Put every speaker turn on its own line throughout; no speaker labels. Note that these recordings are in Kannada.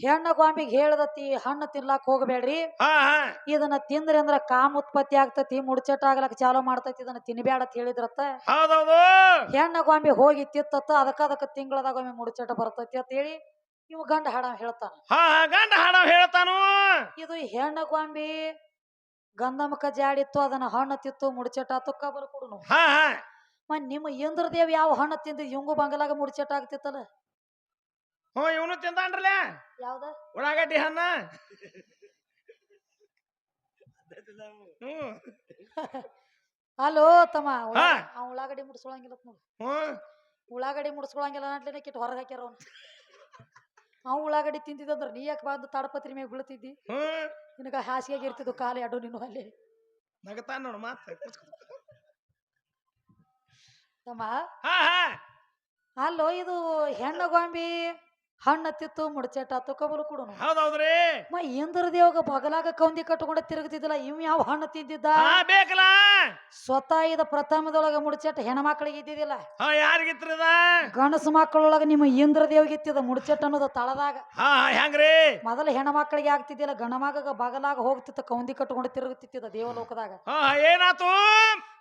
ಹೆಣ್ಣ ಗೊಂಬಿಗೆ ಹೇಳದತಿ ಹಣ್ಣು ತಿನ್ಲಾಕ್ ಹೋಗಬೇಡ್ರಿ.
ಹಾ ಹಾ
ಇದನ್ನ ತಿಂದ್ರಿ ಅಂದ್ರ ಕಾಮ ಉತ್ಪತ್ತಿ ಆಗ್ತತಿ, ಮುಡ್ಚಟ ಆಗ್ಲಕ್ ಚಾಲೋ ಮಾಡ್ತೈತಿ, ಇದನ್ನ ತಿನ್ಬ್ಯಾಡ ಅಂತ ಹೇಳಿದ್ರತ್ತ.
ಹೌದೌದು.
ಹೆಣ್ಣ ಗೊಂಬಿ ಹೋಗಿ ತಿತ್ತತ್ತ, ಅದಕ್ಕ ತಿಂಗಳದಾಗ ಒಮ್ಮೆ ಮುಡ್ಚಟ ಬರ್ತೈತಿ ಅಂತ ಹೇಳಿ ಇವ್ ಗಂಡ ಹಾಡ ಹೇಳ್ತಾನ.
ಹಾ ಹಾ ಗಂಡ ಹಾಡ ಹೇಳ್ತಾನು.
ಇದು ಹೆಣ್ಣ ಗೊಂಬಿ ಗಂಧಮಕ ಜಾಡಿತ್ತು, ಅದನ್ನ ಹಣ್ಣು ತಿತ್ತು, ಮುಡ್ಚಟ ತುಕ್ಕ ಬರು ಕೊಡುನು.
ಹಾ ಹಾ
ನಿಮ್ಮ ಇಂದ್ರದೇವ್ ಯಾವ ಹಣ್ಣು ತಿಂದ ಇವಂಗು ಬಂಗಲಾಗ ಮುಡ್ಚಟ ಆಗ್ತಿತ್ತಲ್ಲ.
ಇವನು ತಿಂದಾನ್ರಲ್ಲ
ಯಾವ್ದ
ಉಳ್ಳಾಗಡ್ಡಿ ಹಣ್ಣ.
ಅಲೋ ತಮ್ಮ, ಉಳ್ಳಾಗಡ್ಡಿ ಮುಡ್ಸ್ಕೊಳಂಗಿಲ್ಲ ನೋಡು. ಉಳ್ಳಾಗಡ್ಡಿ ಮುಡ್ಸ್ಕೊಳಂಗಿಲ್ಲ ಅಂಟ್ಲೇನೆ ಕಿಟ್ಟು ಹೊರಗೆ ಹಾಕ್ಯಾರ ಅವ್ನು. ಅವ್ ಉಳ್ಳಾಗಡ್ಡಿ ತಿಂತಿದ್ದಂದ್ರ ನೀ ಯಾಕೆ ಬಂದು ತಾಡಪತ್ರಿ ಮೇಲೆ ಬೀಳ್ತಿದ್ದಿ? ನಿನಗ ಹಾಸಿಗೆ ಇರ್ತಿದ್ದು ಕಾಲಿ ಅಡ್ಡು ನೀನು ಅಲ್ಲಿ
ನಗತಾನ ನೋಡು ಮಾತ
ತಮ್ಮ. ಅಲ್ಲೋ ಇದು ಹೆಣ್ಣ ಗೊಂಬಿ ಹಣ್ಣು ತಿತ್ತು ಮುಡ್ಚಟ ತುಕ್ಕಬಲು ಕೊಡುನು.
ಹೌದೌದ್ರಿ.
ಇಂದ್ರ ದೇವಗ ಬಗಲಾಗ ಕೌಂದಿ ಕಟ್ಟಕೊಂಡ ತಿರುಗುತ್ತಿದ್ದಿಲ್ಲ, ಇವ್ ಯಾವ ಹಣ್ಣು ತಿಂದಿದ್ದ?
ಬೇಕಲ್ಲ
ಸ್ವತಃ ಇದ ಪ್ರಥಮದೊಳಗ ಮುಡ್ಚಟ ಹೆಣ್ಮಕ್ಳಿಗೆ ಇದ್ದಿದ್ದಿಲ್ಲ,
ಯಾರಿಗಿತ್ರದ
ಗಣಸು ಮಕ್ಕಳೊಳಗ ನಿಮ್ಮ ಇಂದ್ರ ದೇವ್ಗೆ ಇತ್ತಿದ ಮುಡ್ಚಟ ಅನ್ನೋದು ತಳದಾಗ.
ಹೆಂಗ್ರಿ
ಮೊದಲ ಹೆಣ್ಮಕ್ಳಿಗೆ ಆಗ್ತಿದ್ದಿಲ್ಲ, ಗಣಮಗ ಬಗಲಾಗ ಹೋಗ್ತಿತ್ತ ಕೌಂದಿ ಕಟ್ಟಕೊಂಡ ತಿರುಗುತ್ತಿದ್ದ ದೇವಲೋಕದಾಗ.
ಏನಾತು?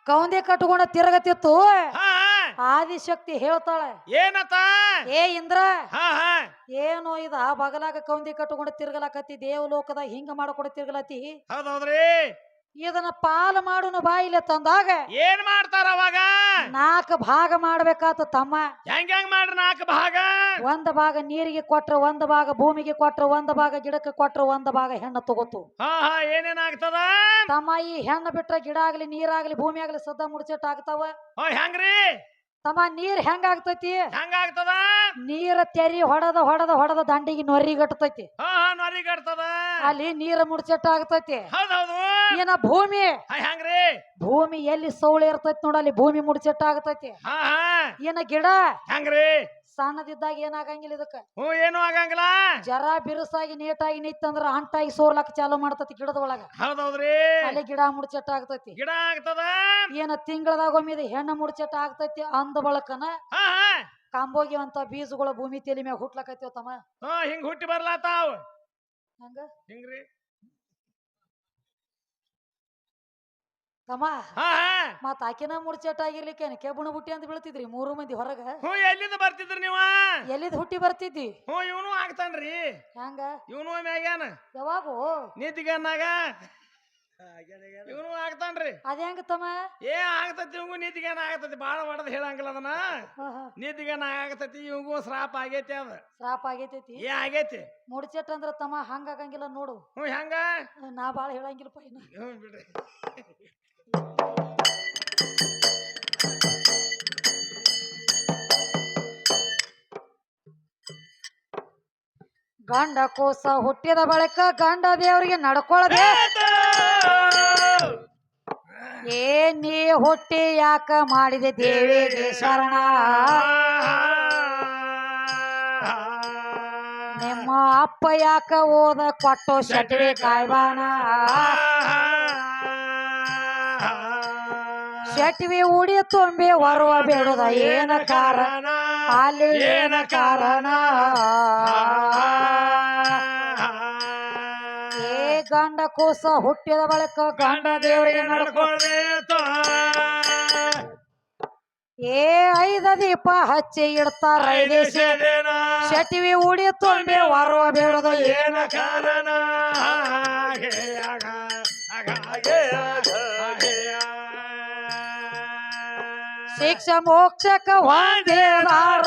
ಕೌಂದಿ ಕಟ್ಟಕೊಂಡ ತಿರುಗತಿತ್ತು. ಆದಿಶಕ್ತಿ ಹೇಳ್ತಾಳೆ,
ಏನತ?
ಏ ಇಂದ್ರ, ಏನೋ ಇದ ಬಗಲಾಗ ಕೌಂದಿ ಕಟ್ಟಕೊಂಡ ತಿರ್ಗಲಕತ್ತಿ, ದೇವಲೋಕದಾಗ ಹಿಂಗ ಮಾಡ್ಕೊಂಡ ತಿರ್ಗಲತ್ತಿ.
ಹೌದೌದ್ರಿ.
ಇದನ್ನ ಪಾಲು ಮಾಡುನು ಬಾಯಿಲೆ ತಂದಾಗ
ಏನ್ ಮಾಡ್ತಾರ ಅವಾಗ?
4 ಭಾಗ ಮಾಡ್ಬೇಕಾತ ತಮ್ಮ.
ಹೆಂಗ್ ಮಾಡ್ರಿ 4 ಭಾಗ?
1 ಭಾಗ ನೀರಿಗೆ ಕೊಟ್ರ, 1 ಭಾಗ ಭೂಮಿಗೆ ಕೊಟ್ರ, 1 ಭಾಗ ಗಿಡಕ್ಕೆ ಕೊಟ್ರ, 1 ಭಾಗ ಹೆಣ್ಣು ತಗೋತು.
ಏನೇನಾಗ್ತದ
ತಮ್ಮ? ಈ ಹೆಣ್ಣು ಬಿಟ್ರ ಗಿಡ ಆಗ್ಲಿ ನೀರಾಗ್ಲಿ ಭೂಮಿ ಆಗ್ಲಿ ಸದ್ದ ಮುಡ್ಚೆಟ್ ಆಗ್ತಾವ.
ಹೆಂಗ್ರಿ
ತಮ್ಮ? ನೀರ್ ಹೆಂಗ ಆಗ್ತೈತಿ?
ಹೆಂಗಾಗ್ತದ?
ನೀರ ತೆರಿ ಹೊಡದ ಹೊಡದ ಹೊಡದ ದಂಡಿಗೆ ನೊರಿ ಗಟ್ಟತೈತಿ.
ನೊರಿ ಗಟ್ತದ,
ಅಲ್ಲಿ ನೀರ ಮುಡ್ಚೆಟ್ ಆಗ್ತೈತಿ.
ಹೌದೌದು.
ಏನ ಭೂಮಿ?
ಹೆಂಗ್ರಿ
ಭೂಮಿ ಎಲ್ಲಿ ಸೌಳೆ ಇರ್ತೈತಿ ನೋಡ, ಅಲ್ಲಿ ಭೂಮಿ ಮುಡ್ಚೆಟ್ ಆಗ್ತೈತಿ. ಏನ ಗಿಡ?
ಹೆಂಗ್ರಿ
ಸಣ್ಣದಿದ್ದಾಗ ಏನಾಗಂಗಿಲ್ಲ ಇದಕ್ಕ,
ಏನು ಆಗಂಗಿಲ್ಲ.
ಜರ ಬಿರುಸಾಗಿ ನೀಟಾಗಿ ನಿಂತಂದ್ರ ಅಂಟಾಗಿ ಸೋರ್ಲಕ್ ಚಾಲು ಮಾಡ್ತೈತಿ ಗಿಡದ ಒಳಗ.
ಹೌದೌದ್ರಿ.
ಅಲ್ಲಿ ಗಿಡ ಮುಡ್ಚೆಟ್ ಆಗ್ತೈತಿ.
ಗಿಡ ಆಗ್ತದ.
ಏನ ತಿಂಗಳದಾಗ ಒಮ್ಮೆ ಹೆಣ್ಣು ಮುಡ್ಚೆಟ್ ಆಗ್ತೈತಿ. ಅಂದ ಬಳಕನ ಕಾಂಬೋಗಿವಂತ ಬೀಜಗಳ ಭೂಮಿ ತಲೆ ಮ್ಯಾಗ ಹುಟ್ಲಕೈತಿವ ತಮ್ಮ.
ಹಿಂಗ್ ಹುಟ್ಟಿ ಬರ್ಲಾತಾವ್.
ಹಂಗ
ಹಿಂಗ್ರಿ
ತಮ್ಮ. ಮತ್ ಆಕಿನ ಮುಡ್ಚೆಟ್ ಆಗಿರ್ಲಿಕ್ಕೆ ಕೆಬ್ಬಣ ಬುಟ್ಟಿ ಅಂತ ಬೀಳ್ತಿದ್ರಿ 3 ಮಂದಿ ಹೊರಗ.
ಎಲ್ಲಿಂದ ಬರ್ತಿದ್ರಿ ನೀವ?
ಎಲ್ಲಿದ್ ಹುಟ್ಟಿ ಬರ್ತಿದ್ದಿ?
ಇವನು ಆಗ್ತಾನ್ರಿ.
ಹಂಗ
ಇವನು ಮ್ಯಾಗ್ಯಾನ
ಯಾವಾಗೂ
ನೀತಿಗನ್ನಾಗ ಇವನು ಆಗ್ತಾನ್ರಿ.
ಅದ ಹೆಂಗ ತಮ್ಮ?
ಆಗ್ತತಿ ಇವಂಗು ನೀತಿಗಾನ ಆಗತೈತಿ. ಬಾಳ ಹೊಡೆದ್ ಹೇಳಂಗಿಲ್ಲ ಅದನ್ನ. ನೀತಿಗಾನ ಆಗತೈತಿ, ಇವಂಗು ಶ್ರಾಪ ಆಗೈತಿ. ಅದ
ಶ್ರಾಪ ಆಗೈತೈತಿ.
ಆಗೈತಿ
ಮುಡ್ಚೆಟ್ ಅಂದ್ರ ತಮ್ಮ ಹಂಗ ಆಗಂಗಿಲ್ಲ ನೋಡು.
ಹೆಂಗ?
ನಾ ಬಾಳ ಹೇಳಂಗಿಲ್ಲಪ್ಪ ಇನ್ನ.
ಬಿಡ್ರಿ.
ಗಂಡ ಕೋಸ ಹುಟ್ಟಿದ ಬಳಿಕ ಗಂಡ ದೇವರಿಗೆ ನಡ್ಕೊಳದೆ. ನೀ ಹುಟ್ಟಿ ಯಾಕ ಮಾಡಿದೆ ದೇವಿಗೆ ಶರಣ, ನಿಮ್ಮ ಅಪ್ಪ ಯಾಕ ಓದ ಕೊಟ್ಟು ಶಟವಿ ಕಾಯ್ಬಾನ, ಶಟವಿ ಉಡಿ ತುಂಬಿ ಹೊರುವ ಬೇಡುದ ಏನ ಕಾರಣ, ಅಲ್ಲಿ ಏನ ಕಾರಣ? ಗಂಡ ಕೂಸ ಹುಟ್ಟಿದ ಬಳಿಕ ಗಂಡ ದೇವರಿಗೆ ನಡ್ಕೊಳ್ಬೇಕು. 5 ದೀಪ ಹಚ್ಚಿ ಇಡ್ತಾರ, 5 ಶಟವಿ ಉಡಿ ತುಂಬಿ ಹೊರುವ ಬೇಡುದ ಏನ ಕಾರಣ? ಶಿಕ್ಷ ಮೋಕ್ಷಕ ಹೊಂದಿದಾರ,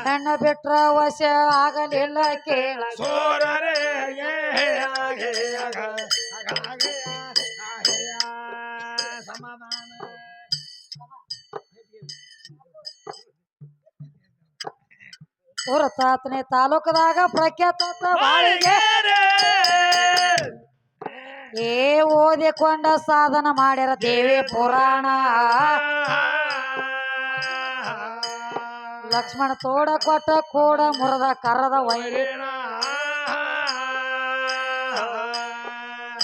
ಹೆಣ್ಣ ಬಿಟ್ರ ವಶ ಆಗಲಿಲ್ಲ ಕೇಳ ಹುರತಾತ್ನೆ ತಾಲೂಕದಾಗ ಪ್ರಖ್ಯಾತ ಬಾಳಿಗೆ. ಓದಿಕೊಂಡ ಸಾಧನ ಮಾಡ್ಯಾರ ದೇವಿ ಪುರಾಣ, ಲಕ್ಷ್ಮಣ ತೋಡ ಕೊಟ್ಟ ಕೂಡ ಮುರದ ಕರದ ವೈರಿಣ,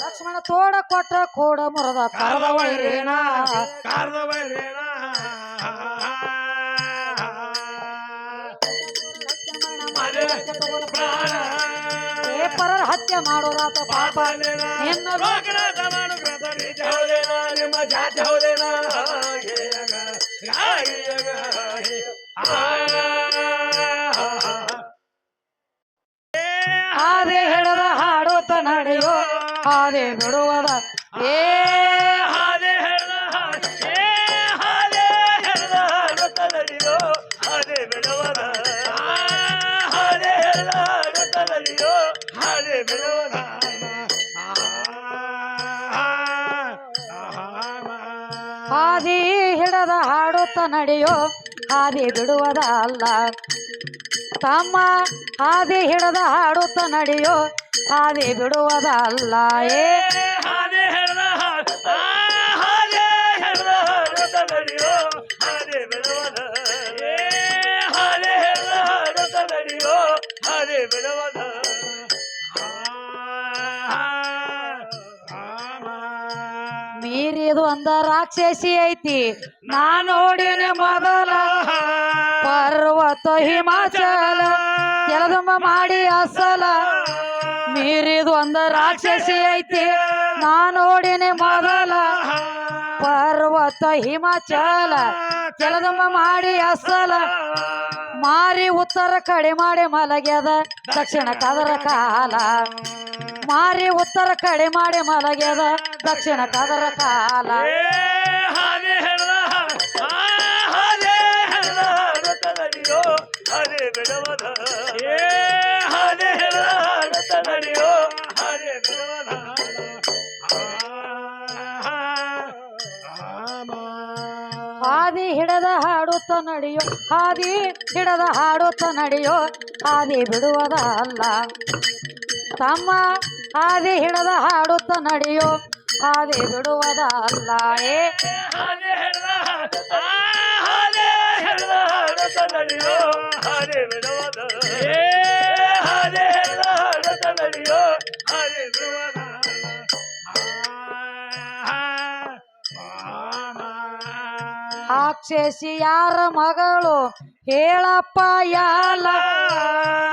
ಲಕ್ಷ್ಮಣ ತೋಡ ಕೊಟ್ಟ ಕೋಡ ಮುರದ ಕರದ ವೈರೇನ
ಕಾರದ ವೈರೇನ ಪ್ರಾಣ
ಪರರ ಹತ್ಯೆ ಮಾಡೋದಾತ ಪಾಪ ನಿನ್ನ
ಲೋಕನಾಥ ಮಾಡು ಗ್ರಂಥ ರೀತಿ ಹೌದೇನ ನಿಮ್ಮ ಜಾತಿ ಹೌದೇನ
ಹಾದೆ ಹಿಡದ ಹಾಡುತ್ತ ನಡೆಯೋ ಹಾದೆ ಬಿಡುವದ ಏ
ಹಾದೆ ಹಿಡ್ದ ಹಾದೆ ಹಿಡ್ದ ಹಾಡುತ್ತ ನಡೆಯೋ ಹಾದೆ ಬಿಡುವದ ಹಾದೆ ಹಿಡ್ದ ಹಾಡುತ್ತ ನಡೆಯೋ ಹಾದೆ ಬಿಡುವದ
ಹಾದಿ ಹಿಡದ ಹಾಡುತ್ತ ನಡೆಯೋ ಹಾದಿ ಬಿಡುವದ ಅಲ್ಲ ತಮ್ಮ ಹಾದಿ ಹಿಡದ ಹಾಡುತ್ತ ನಡೆಯೋ ಹಾದಿ ಬಿಡುವದ ಅಲ್ಲ ಏ
ಹಾದೆ ಹಿಡ್ದ ಹಾದೆ ಹಿಡ್ದ ಹಾಡುತ್ತ ನಡೆಯೋ ಹಾದೆ ಬಿಡುವದ ಹಾದೆ ಹಿಡ್ದ ಹಾಡುತ್ತ ನಡೆಯೋ ಹಾದೆ ಬಿಡುವದ
ಮೀರಿದು ಅಂದ ರಾಕ್ಷಸಿ ಐತಿ ನಾ ನೋಡಿನ ಮೊದಲ ಪರ್ವತ ಹಿಮಾಚಲ ಕೆಲದಮ್ಮ ಮಾಡಿ ಅಸಲ ಮೀರಿದು ಅಂದ ರಾಕ್ಷಸಿ ಐತಿ ನಾ ನೋಡಿನ ಮೊದಲ ಪರ್ವತ ಹಿಮಾಚಲ ಕೆಲದಮ್ಮ ಮಾಡಿ ಅಸಲ ಮಾರಿ ಉತ್ತರ ಕಡೆ ಮಾಡಿ ಮಲಗ್ಯದ ದಕ್ಷಿಣ ಕದರ ಕಾಲ ಮಾರಿ ಉತ್ತರ ಕಡೆ ಮಾಡಿ ಮಲಗ್ಯದ ದಕ್ಷಿಣ ಕದರ ಕಾಲ
ಹಾದೆ ಹಿಡ್ದ ಹಾದೆ ಹಿಡ್ದ ಹಾಡುತ್ತ ನಡೆಯೋ ಹಾದೆ ಬಿಡುವದ ಹಾದೆ ಹಿಡ್ದ ಹಾಡುತ್ತ ನಡೆಯೋ ಹಾದೆ ಬಿಡುವದ
ಹಾದಿ ಹಿಡದ ಹಾಡುತ್ತ ನಡೆಯೋ ಹಾದಿ ಹಿಡದ ಹಾಡುತ್ತ ನಡೆಯೋ ಹಾದಿ ಬಿಡುವದ ಅಲ್ಲ ತಮ್ಮ ಹಾದಿ ಹಿಡದ ಹಾಡುತ್ತ ನಡೆಯೋ ಹಾದಿ ಬಿಡುವದ ಅಲ್ಲ ಏ
ಹಾದೆ ಹಿಡ್ದ ಹಾದೆ ಹಿಡ್ದ ಹಾಡುತ್ತ ನಡೆಯೋ ಹಾದೆ ಬಿಡುವದ ಹಾದೆ ಹಿಡ್ದ ಹಾಡುತ್ತ ನಡೆಯೋ ಹಾದೆ ಬಿಡುವದ
ರಾಕ್ಷಸಿ ಯಾರ ಮಗಳು ಹೇಳಪ್ಪ ಯಾಲ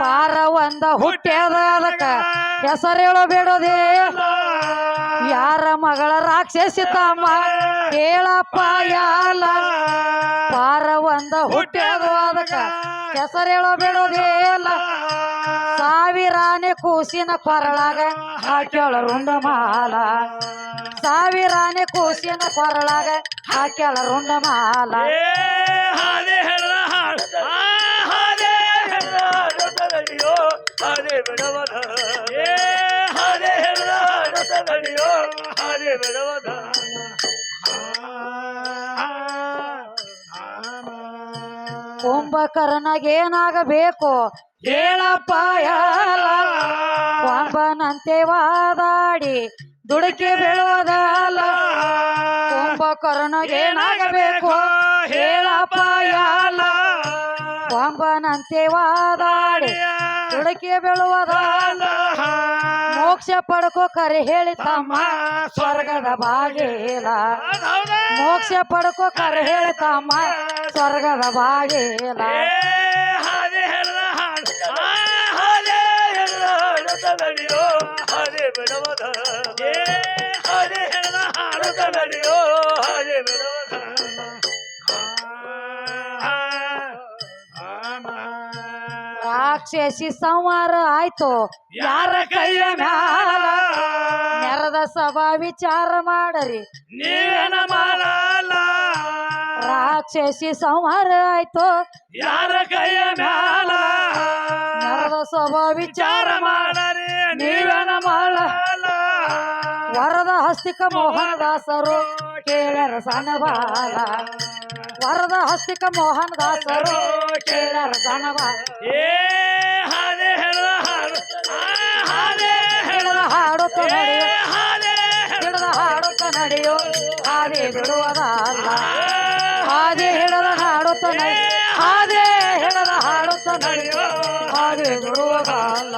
ಪಾರ ಒಂದ ಹುಟ್ಟ್ಯದ ಅದಕ್ಕ ಹೆಸರೇಳು ಬಿಡೋದೇ ಯಾರ ಮಗಳ ರಾಕ್ಷಸಿ ತಮ್ಮ ಹೇಳಪ್ಪ ಯಾಲ ಪಾರ ಒಂದ ಹುಟ್ಟ್ಯದ ಅದಕ್ಕ ಹೆಸರೇಳು ಬಿಡೋದೇಲ್ಲ ಸಾವಿರಾನೆ ಕೂಸಿನ ಕೊರಳಾಗ ಹಾಕ್ಯಾಳ ರುಂಡ ಮಾಲ ಸಾವಿರಾನೆ ಕೂಸಿನ ಕೊರಳಾಗ ಹಾಕ್ಯಾಳ ರುಂಡ ಮಾಲ
ಹಾದೆ ಹಿಡ್ದ ಹಾದೆ ಹಿಡ್ದ ಹಾಡುತ್ತ ನಡೆಯೋ ಹಾದೆ ಬಿಡುವದ ಹಾದೆ ಹಿಡ್ದ ಹಾಡುತ್ತ ನಡೆಯೋ ಹಾದೆ ಬಿಡುವದ
ಕುಂಭಕರ್ಣಗೇನಾಗಬೇಕು ಹೇಳಪ್ಪ ಯಾಲ ಕೊಂಬನಂತೆ ವಾದಾಡಿ ದುಡುಕಿ ಬೀಳುವುದಲ್ಲ ಕುಂಭಕರ್ಣಗೇನಾಗಬೇಕು ಹೇಳಪ್ಪ ಯಾಲ ಕೊಂಬನಂತೆ ವಾದಾಡಿ ದುಡುಕಿ ಬೀಳುವುದಲ್ಲ ಮೋಕ್ಷ ಪಡ್ಕೋ ಕರೆ ಹೇಳಿ ತಮ್ಮ ಸ್ವರ್ಗದ ಬಾಗೇಲ ಮೋಕ್ಷ ಪಡ್ಕೋ ಕರೆ ಹೇಳಿ ತಮ್ಮ ಸ್ವರ್ಗದ ಬಾಗೇಲ
ಹಾದೆ ಹಿಡ್ದ ಹಾದೆ ಹಿಡ್ದ ಹಾಡುತ್ತ ನಡೆಯೋ ಹಾದೆ ಬಿಡುವದ ಹಾದೆ ಹಿಡ್ದ ಹಾಡುತ್ತ ನಡೆಯೋ ಹಾದೆ ಬಿಡುವದ
ರಾಕ್ಷಸಿ ಸಂಹಾರ ಆಯ್ತು ಯಾರ ಕೈಯ ಮ್ಯಾಲ ನೆರದ ಸಭಾ ವಿಚಾರ ಮಾಡರಿ
ನೀವೇನ ಮಾಡಲ್ಲ
ರಾಕ್ಷಸಿ ಸಂಹಾರ ಆಯ್ತು
ಯಾರ ಕೈಯ ಮ್ಯಾಲ
ನೆರದ ಸಭಾ ವಿಚಾರ
ಮಾಡರಿ
ನೀವೇನ ಮಾಡ ವರದ ಹಸ್ತಿಕ ಮೋಹನದಾಸರು ಕೇಳರ ಸಣ್ಣ ಬಾಲ ವರದ ಹಸ್ತಿಕ ಮೋಹನದಾಸರು ಕೇಳರ ಸಣ್ಣ ಬಾಲ
ಹಾದೆ ಹಿಡ್ದ ಹಾದೆ
ಹಿಡದ ಹಾಡುತ್ತ ನಡೆಯೋ
ಹಾದೆ
ಹಿಡದ ಹಾಡುತ್ತ ನಡೆಯೋ ಹಾದಿ ಬಿಡುವದ ಅಲ್ಲ ಹಾದಿ ಹಿಡದ ಹಾಡುತ್ತ ಹಾದಿ ಹಿಡದ ಹಾಡುತ್ತ ನಡೆಯೋ ಹಾದಿ ಬಿಡುವದ ಅಲ್ಲ